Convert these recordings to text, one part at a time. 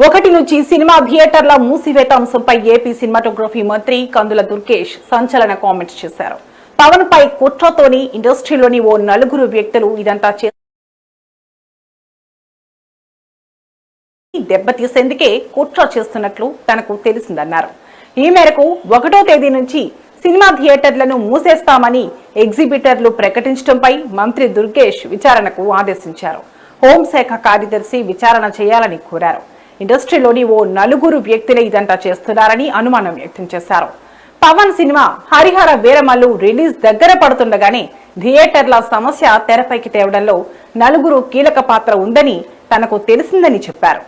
ఒకటి నుంచి సినిమా థియేటర్ల మూసివేత అంశంపై ఏపీ సినిమాటోగ్రఫీ మంత్రి కందుల దుర్గేష్ సంచలన కామెంట్స్ చేశారు. పవన్ పై కుట్రతోని ఇండస్ట్రీలోని ఓ నలుగురు వ్యక్తులు ఇదంతా దెబ్బతీసేందుకే కుట్ర చేస్తున్నట్లు తనకు తెలిసిందన్నారు. ఈ మేరకు 1వ తేదీ నుంచి సినిమా థియేటర్లను మూసేస్తామని ఎగ్జిబిటర్లు ప్రకటించడంపై మంత్రి దుర్గేష్ విచారణకు ఆదేశించారు. హోంశాఖ కార్యదర్శి విచారణ చేయాలని కోరారు. ఇండస్ట్రీలోని ఓ నలుగురు వ్యక్తులే ఇదంతా చేస్తున్నారని అనుమానం వ్యక్తం చేశారు. పవన్ సినిమా హరిహర వీరమల్లు రిలీజ్ దగ్గర పడుతుండగానే థియేటర్ల సమస్య తెరపైకి తేవడంలో నలుగురు కీలక పాత్ర ఉందని తనకు తెలిసిందని చెప్పారు.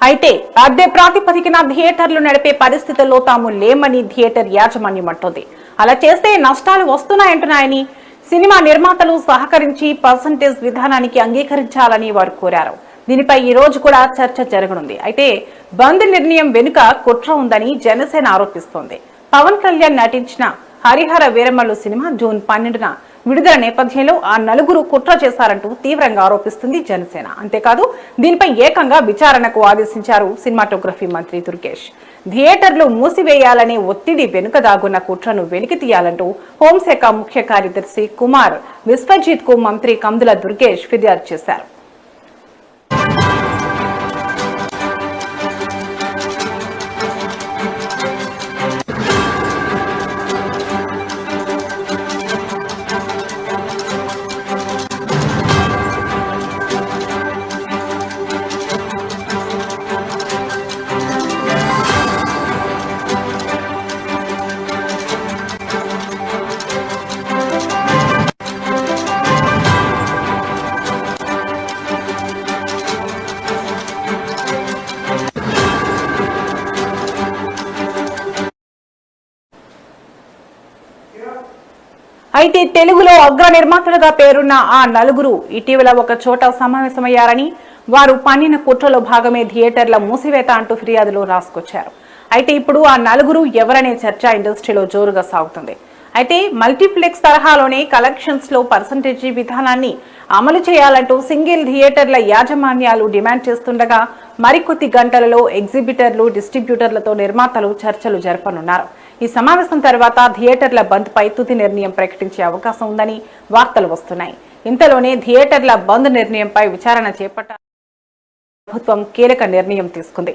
అయితే అద్దె ప్రాతిపదికన థియేటర్లు నడిపే పరిస్థితుల్లో తాము లేమని థియేటర్ యాజమాన్యం అంటోంది. అలా చేస్తే నష్టాలు వస్తున్నాయంటున్నాయని సినిమా నిర్మాతలు సహకరించి పర్సంటేజ్ విధానానికి అంగీకరించాలని వారు కోరారు. దీనిపై ఈ రోజు కూడా చర్చ జరగనుంది. అయితే బంద్ నిర్ణయం వెనుక కుట్ర ఉందని జనసేన ఆరోపిస్తోంది. పవన్ కళ్యాణ్ నటించిన హరిహర వీరమల్లు సినిమా జూన్ 12న విడుదల నేపథ్యంలో ఆ నలుగురు కుట్ర చేశారంటూ తీవ్రంగా ఆరోపిస్తుంది జనసేన. అంతేకాదు దీనిపై ఏకంగా విచారణకు ఆదేశించారు సినిమాటోగ్రఫీ మంత్రి దుర్గేష్. థియేటర్లు మూసివేయాలనే ఒత్తిడి వెనుక దాగున్న కుట్రను వెలికి తీయాలంటూ హోంశాఖ ముఖ్య కార్యదర్శి కుమార్ విశ్వజిత్ కు మంత్రి కందుల దుర్గేష్ ఫిర్యాదు చేశారు. అయితే తెలుగులో అగ్ర నిర్మాతలుగా పేరున్న ఆ నలుగురు ఇటీవల ఒక చోట సమావేశమయ్యారని, వారు పన్నిన కుట్రలో భాగమే థియేటర్ల మూసివేత అంటూ ఫిర్యాదులో రాసుకొచ్చారు. అయితే ఇప్పుడు ఆ నలుగురు ఎవరనే చర్చ ఇండస్ట్రీలో జోరుగా సాగుతుంది. అయితే మల్టీప్లెక్స్ తరహాలోనే కలెక్షన్స్ లో పర్సంటేజీ విధానాన్ని అమలు చేయాలంటూ సింగిల్ థియేటర్ల యాజమాన్యాలు డిమాండ్ చేస్తుండగా మరికొద్ది గంటలలో ఎగ్జిబిటర్లు, డిస్ట్రిబ్యూటర్లతో నిర్మాతలు చర్చలు జరపనున్నారు. ఈ సమావేశం తర్వాత థియేటర్ల బంద్ పై తుది నిర్ణయం ప్రకటించే అవకాశం ఉందని వార్తలు వస్తున్నాయి. ఇంతలోనే థియేటర్ల బంద్ నిర్ణయంపై విచారణ చేపట్టాలని ప్రభుత్వం కీలక నిర్ణయం తీసుకుంది.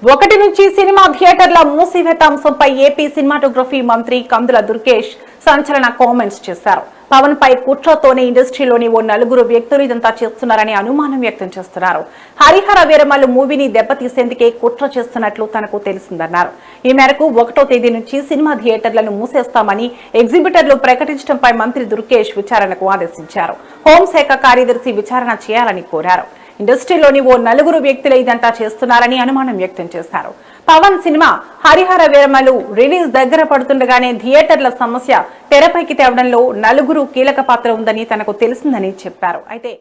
ఒకటి నుంచి సినిమా థియేటర్ల మూసివేత అంశంపై ఏపీ సినిమాటోగ్రఫీ మంత్రి కందుల దుర్గేష్ సంచలన కామెంట్స్ చేశారు. పవన్ పై కుట్రతోనే ఇండస్ట్రీలోని ఓ నలుగురు వ్యక్తులు ఇదంతా చేస్తున్నారని అనుమానం వ్యక్తం చేస్తున్నారు. హరిహర వీరమల్లు మూవీని దెబ్బతీసేందుకే కుట్ర చేస్తున్నట్లు తనకు తెలిసిందన్నారు. ఈ మేరకు 1వ తేదీ నుంచి సినిమా థియేటర్లను మూసేస్తామని ఎగ్జిబిటర్లు ప్రకటించడంపై మంత్రి దుర్గేష్ విచారణకు ఆదేశించారు. హోంశాఖ కార్యదర్శి విచారణ చేయాలని కోరారు. ఇండస్ట్రీలోని ఓ నలుగురు వ్యక్తులు ఇదంతా చేస్తున్నారని అనుమానం వ్యక్తం చేశారు. పవన్ సినిమా హరిహర వీరమల్లు రిలీజ్ దగ్గర పడుతుండగానే థియేటర్ల సమస్య తెరపైకి తేవడంలో నలుగురు కీలక పాత్ర ఉందని తనకు తెలిసిందని చెప్పారు. అయితే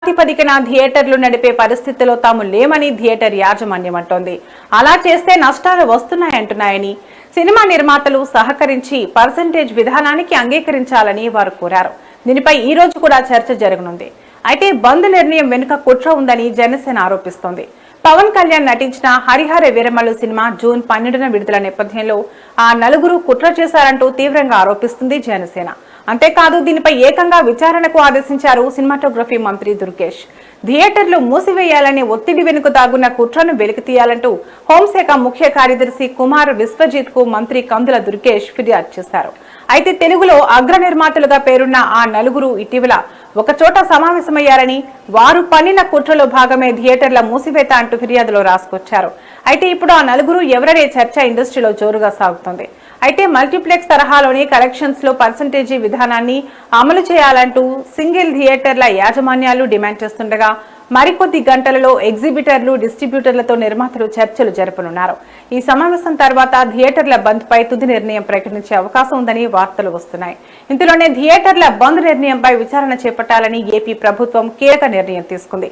ప్రాతిపదికన థియేటర్లు నడిపే పరిస్థితిలో తాము లేమని థియేటర్ యాజమాన్యం అంటోంది. అలా చేస్తే నష్టాలు వస్తున్నాయంటున్నాయని, సినిమా నిర్మాతలు సహకరించి పర్సెంటేజ్ విధానానికి అంగీకరించాలని వారు కోరారు. దీనిపై ఈ రోజు కూడా చర్చ జరగనుంది. అయితే బంద్ నిర్ణయం వెనుక కుట్ర ఉందని జనసేన ఆరోపిస్తోంది. పవన్ కళ్యాణ్ నటించిన హరిహర వీరమల్లు సినిమా జూన్ 12న విడుదల నేపథ్యంలో ఆ నలుగురు కుట్ర చేశారంటూ తీవ్రంగా ఆరోపిస్తుంది జనసేన. అంతేకాదు దీనిపై ఏకంగా విచారణకు ఆదేశించారు సినిమాటోగ్రఫీ మంత్రి దుర్గేష్. థియేటర్లు మూసివేయాలనే ఒత్తిడి వెనుక దాగున్న కుట్రను వెలికితీయాలంటూ హోంశాఖ ముఖ్య కార్యదర్శి కుమార్ విశ్వజిత్ కు మంత్రి కందుల దుర్గేష్ ఫిర్యాదు చేశారు. అయితే తెలుగులో అగ్ర నిర్మాతలుగా పేరున్న ఆ నలుగురు ఇటీవల ఒకచోట సమావేశమయ్యారని, వారు పన్నిన కుట్రలో భాగమే థియేటర్ల మూసివేత అంటూ ఫిర్యాదులో రాసుకొచ్చారు. అయితే ఇప్పుడు ఆ నలుగురు ఎవరనే చర్చ ఇండస్ట్రీలో జోరుగా సాగుతోంది. అయితే మల్టీప్లెక్స్ తరహాలోని కలెక్షన్స్ లో పర్సెంటేజీ విధానాన్ని అమలు చేయాలంటూ సింగిల్ థియేటర్ల యాజమాన్యాలు డిమాండ్ చేస్తుండగా మరికొద్ది గంటలలో ఎగ్జిబిటర్లు, డిస్ట్రిబ్యూటర్లతో నిర్మాతలు చర్చలు జరపనున్నారు. ఈ సమావేశం తర్వాత థియేటర్ల బంద్ పై తుది నిర్ణయం ప్రకటించే అవకాశం ఉందని వార్తలు వస్తున్నాయి. ఇందులోనే థియేటర్ల బంద్ నిర్ణయంపై విచారణ చేపట్టాలని ఏపీ ప్రభుత్వం కీలక నిర్ణయం తీసుకుంది.